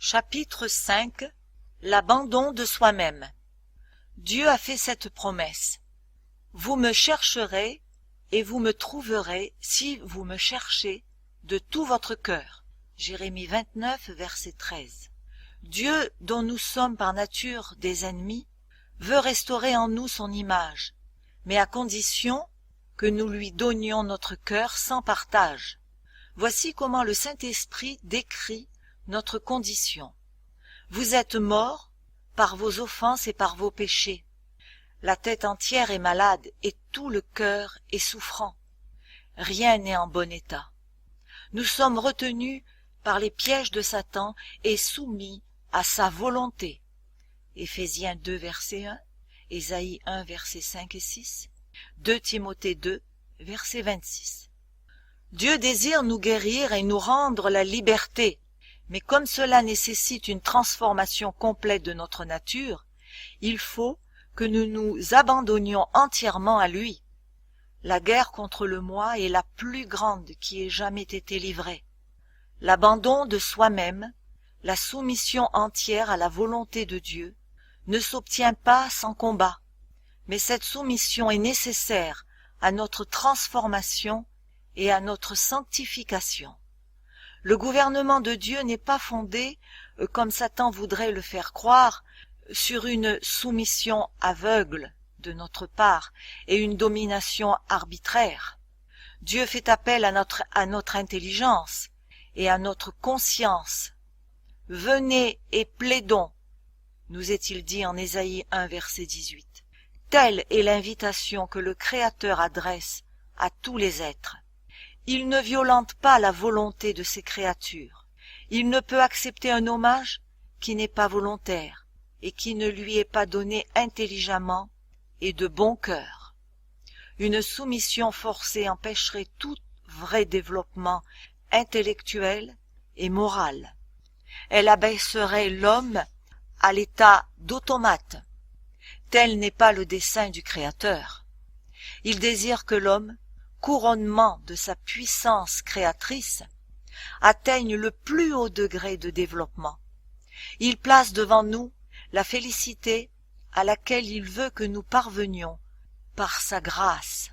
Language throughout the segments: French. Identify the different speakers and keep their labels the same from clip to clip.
Speaker 1: Chapitre 5. L'abandon de soi-même. Dieu a fait cette promesse. Vous me chercherez et vous me trouverez si vous me cherchez de tout votre cœur. Jérémie 29, verset 13. Dieu, dont nous sommes par nature des ennemis, veut restaurer en nous son image, mais à condition que nous lui donnions notre cœur sans partage. Voici comment le Saint-Esprit décrit notre condition. Vous êtes morts par vos offenses et par vos péchés. La tête entière est malade et tout le cœur est souffrant. Rien n'est en bon état. Nous sommes retenus par les pièges de Satan et soumis à sa volonté. Éphésiens 2, verset 1, Ésaïe 1, verset 5 et 6, 2 Timothée 2, verset 26. Dieu désire nous guérir et nous rendre la liberté, mais comme cela nécessite une transformation complète de notre nature, il faut que nous nous abandonnions entièrement à lui. La guerre contre le moi est la plus grande qui ait jamais été livrée. L'abandon de soi-même, la soumission entière à la volonté de Dieu, ne s'obtient pas sans combat, mais cette soumission est nécessaire à notre transformation et à notre sanctification. Le gouvernement de Dieu n'est pas fondé, comme Satan voudrait le faire croire, sur une soumission aveugle de notre part et une domination arbitraire. Dieu fait appel à notre intelligence et à notre conscience. « Venez et plaidons », nous est-il dit en Ésaïe 1, verset 18. Telle est l'invitation que le Créateur adresse à tous les êtres. Il ne violente pas la volonté de ses créatures. Il ne peut accepter un hommage qui n'est pas volontaire et qui ne lui est pas donné intelligemment et de bon cœur. Une soumission forcée empêcherait tout vrai développement intellectuel et moral. Elle abaisserait l'homme à l'état d'automate. Tel n'est pas le dessein du Créateur. Il désire que l'homme, couronnement de sa puissance créatrice, atteigne le plus haut degré de développement. Il place devant nous la félicité à laquelle il veut que nous parvenions par sa grâce.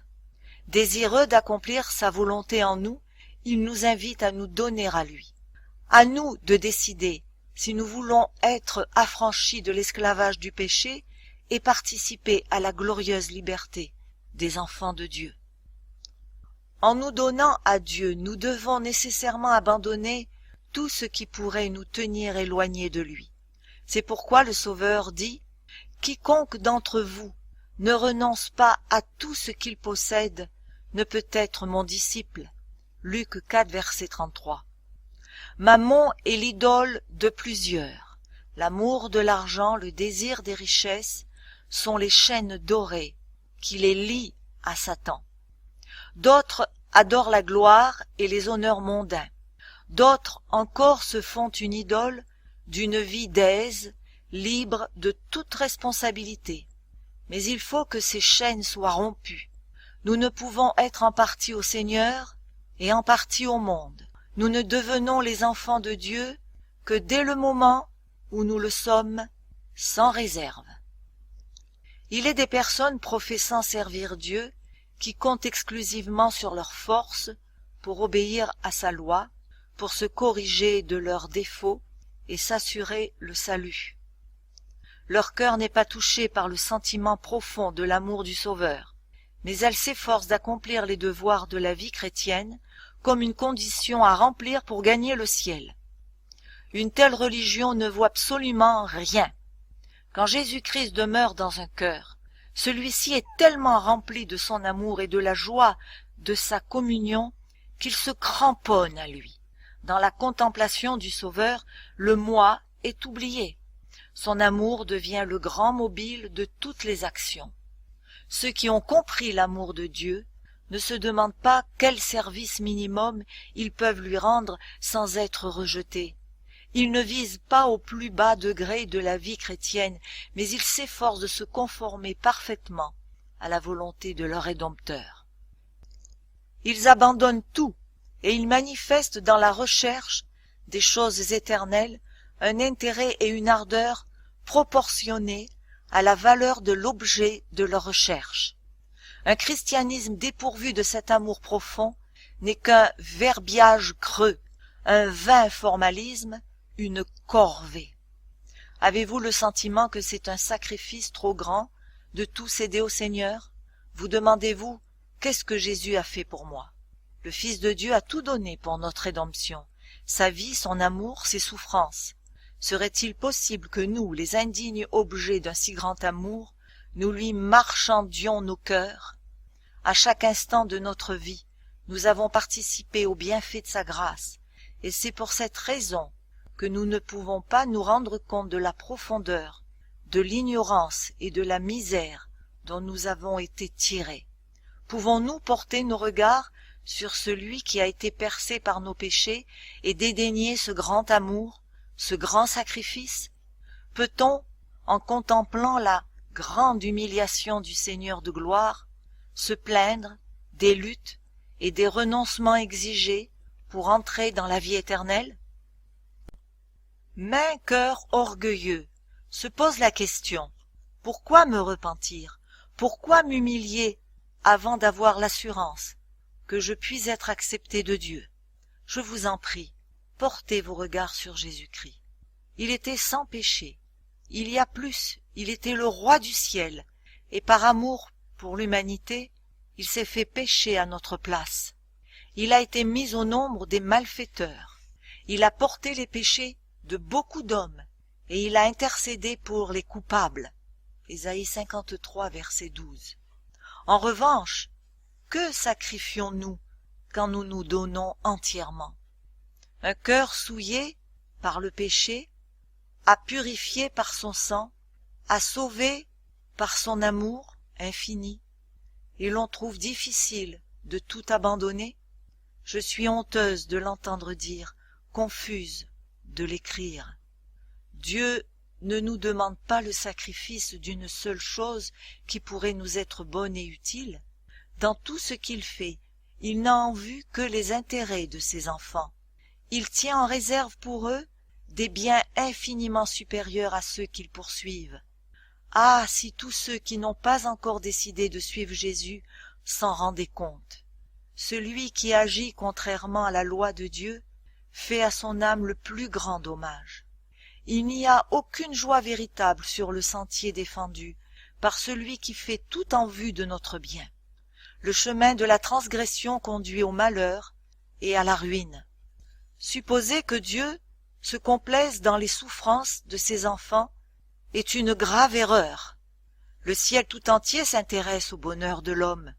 Speaker 1: Désireux d'accomplir sa volonté en nous, il nous invite à nous donner à lui. À nous de décider si nous voulons être affranchis de l'esclavage du péché et participer à la glorieuse liberté des enfants de Dieu. En nous donnant à Dieu, nous devons nécessairement abandonner tout ce qui pourrait nous tenir éloignés de lui. C'est pourquoi le Sauveur dit « Quiconque d'entre vous ne renonce pas à tout ce qu'il possède ne peut être mon disciple. » Luc 4, verset 33. Mammon est l'idole de plusieurs. L'amour de l'argent, le désir des richesses sont les chaînes dorées qui les lient à Satan. D'autres adorent la gloire et les honneurs mondains. D'autres encore se font une idole d'une vie d'aise, libre de toute responsabilité. Mais il faut que ces chaînes soient rompues. Nous ne pouvons être en partie au Seigneur et en partie au monde. Nous ne devenons les enfants de Dieu que dès le moment où nous le sommes sans réserve. Il est des personnes professant servir Dieu qui comptent exclusivement sur leur force pour obéir à sa loi, pour se corriger de leurs défauts et s'assurer le salut. Leur cœur n'est pas touché par le sentiment profond de l'amour du Sauveur, mais elles s'efforcent d'accomplir les devoirs de la vie chrétienne comme une condition à remplir pour gagner le ciel. Une telle religion ne vaut absolument rien. Quand Jésus-Christ demeure dans un cœur, celui-ci est tellement rempli de son amour et de la joie de sa communion qu'il se cramponne à lui. Dans la contemplation du Sauveur, le moi est oublié. Son amour devient le grand mobile de toutes les actions. Ceux qui ont compris l'amour de Dieu ne se demandent pas quel service minimum ils peuvent lui rendre sans être rejetés. Ils ne visent pas au plus bas degré de la vie chrétienne, mais ils s'efforcent de se conformer parfaitement à la volonté de leur Rédempteur. Ils abandonnent tout et ils manifestent dans la recherche des choses éternelles un intérêt et une ardeur proportionnés à la valeur de l'objet de leur recherche. Un christianisme dépourvu de cet amour profond n'est qu'un verbiage creux, un vain formalisme, une corvée. Avez-vous le sentiment que c'est un sacrifice trop grand de tout céder au Seigneur? Vous demandez-vous, qu'est-ce que Jésus a fait pour moi? Le Fils de Dieu a tout donné pour notre rédemption, sa vie, son amour, ses souffrances. Serait-il possible que nous, les indignes objets d'un si grand amour, nous lui marchandions nos cœurs? À chaque instant de notre vie, nous avons participé aux bienfaits de sa grâce, et c'est pour cette raison que nous ne pouvons pas nous rendre compte de la profondeur, de l'ignorance et de la misère dont nous avons été tirés. Pouvons-nous porter nos regards sur celui qui a été percé par nos péchés et dédaigner ce grand amour, ce grand sacrifice? Peut-on, en contemplant la grande humiliation du Seigneur de gloire, se plaindre des luttes et des renoncements exigés pour entrer dans la vie éternelle? Mais cœur orgueilleux se pose la question: pourquoi me repentir? Pourquoi m'humilier avant d'avoir l'assurance que je puis être accepté de Dieu? Je vous en prie, portez vos regards sur Jésus-Christ. Il était sans péché. Il y a plus, il était le roi du ciel, et par amour pour l'humanité, il s'est fait pécher à notre place. Il a été mis au nombre des malfaiteurs. Il a porté les péchés de beaucoup d'hommes, et il a intercédé pour les coupables. Ésaïe 53, verset 12. En revanche, que sacrifions-nous quand nous nous donnons entièrement? Un cœur souillé par le péché, à purifier par son sang, à sauver par son amour infini, et l'on trouve difficile de tout abandonner? Je suis honteuse de l'entendre dire, confuse de l'écrire. Dieu ne nous demande pas le sacrifice d'une seule chose qui pourrait nous être bonne et utile. Dans tout ce qu'il fait, il n'a en vue que les intérêts de ses enfants. Il tient en réserve pour eux des biens infiniment supérieurs à ceux qu'ils poursuivent. Ah, si tous ceux qui n'ont pas encore décidé de suivre Jésus s'en rendaient compte! Celui qui agit contrairement à la loi de Dieu fait à son âme le plus grand dommage. Il n'y a aucune joie véritable sur le sentier défendu par celui qui fait tout en vue de notre bien. Le chemin de la transgression conduit au malheur et à la ruine. Supposer que Dieu se complaise dans les souffrances de ses enfants est une grave erreur. Le ciel tout entier s'intéresse au bonheur de l'homme.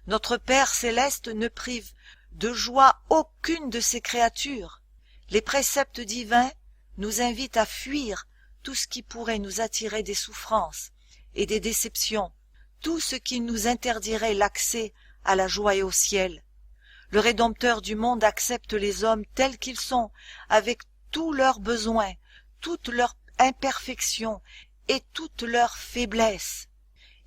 Speaker 1: Notre Père céleste ne prive de joie aucune de ses créatures. Les préceptes divins nous invitent à fuir tout ce qui pourrait nous attirer des souffrances et des déceptions, tout ce qui nous interdirait l'accès à la joie et au ciel. Le Rédempteur du monde accepte les hommes tels qu'ils sont, avec tous leurs besoins, toutes leurs imperfections et toutes leurs faiblesses.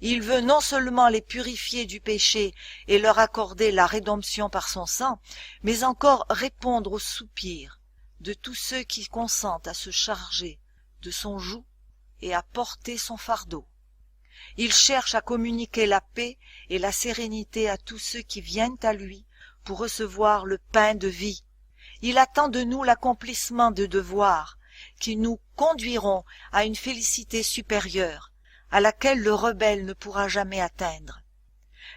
Speaker 1: Il veut non seulement les purifier du péché et leur accorder la rédemption par son sang, mais encore répondre aux soupirs de tous ceux qui consentent à se charger de son joug et à porter son fardeau. Il cherche à communiquer la paix et la sérénité à tous ceux qui viennent à lui pour recevoir le pain de vie. Il attend de nous l'accomplissement de devoirs qui nous conduiront à une félicité supérieure, à laquelle le rebelle ne pourra jamais atteindre.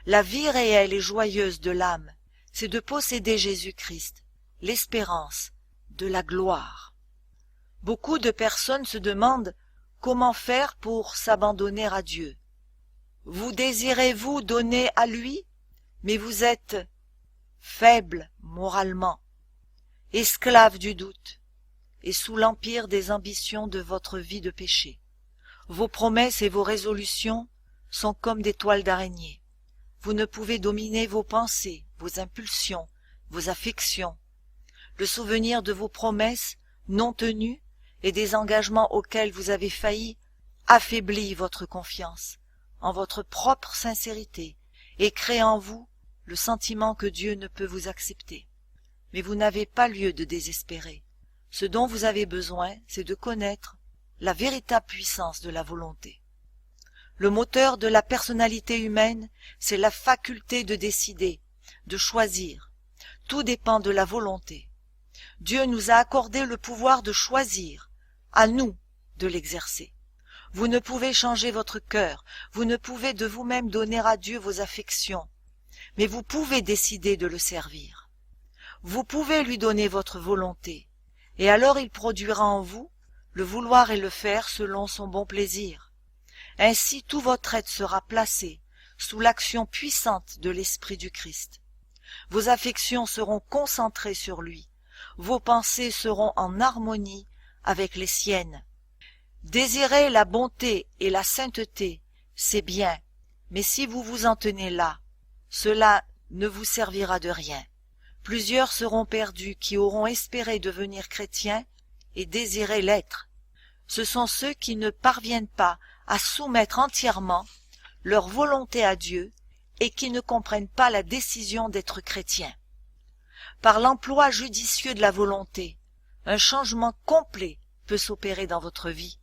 Speaker 1: La vie réelle et joyeuse de l'âme, c'est de posséder Jésus-Christ, l'espérance de la gloire. Beaucoup de personnes se demandent comment faire pour s'abandonner à Dieu. Vous désirez-vous donner à lui, mais vous êtes faible moralement, esclave du doute, et sous l'empire des ambitions de votre vie de péché. Vos promesses et vos résolutions sont comme des toiles d'araignée. Vous ne pouvez dominer vos pensées, vos impulsions, vos affections. Le souvenir de vos promesses non tenues et des engagements auxquels vous avez failli affaiblit votre confiance en votre propre sincérité et crée en vous le sentiment que Dieu ne peut vous accepter. Mais vous n'avez pas lieu de désespérer. Ce dont vous avez besoin, c'est de connaître la véritable puissance de la volonté. Le moteur de la personnalité humaine, c'est la faculté de décider, de choisir. Tout dépend de la volonté. Dieu nous a accordé le pouvoir de choisir, à nous de l'exercer. Vous ne pouvez changer votre cœur, vous ne pouvez de vous-même donner à Dieu vos affections, mais vous pouvez décider de le servir. Vous pouvez lui donner votre volonté, et alors il produira en vous le vouloir et le faire selon son bon plaisir. Ainsi tout votre être sera placé sous l'action puissante de l'Esprit du Christ. Vos affections seront concentrées sur lui, vos pensées seront en harmonie avec les siennes. Désirer la bonté et la sainteté, c'est bien, mais si vous vous en tenez là, cela ne vous servira de rien. Plusieurs seront perdus qui auront espéré devenir chrétiens et désiré l'être. Ce sont ceux qui ne parviennent pas à soumettre entièrement leur volonté à Dieu et qui ne comprennent pas la décision d'être chrétiens. Par l'emploi judicieux de la volonté, un changement complet peut s'opérer dans votre vie.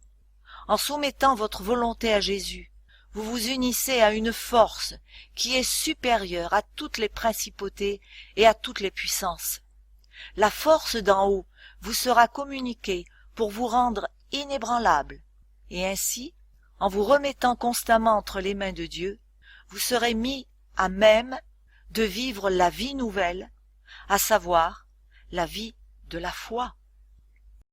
Speaker 1: En soumettant votre volonté à Jésus, vous vous unissez à une force qui est supérieure à toutes les principautés et à toutes les puissances. La force d'en haut vous sera communiquée pour vous rendre inébranlable, et ainsi, en vous remettant constamment entre les mains de Dieu, vous serez mis à même de vivre la vie nouvelle, à savoir la vie de la foi.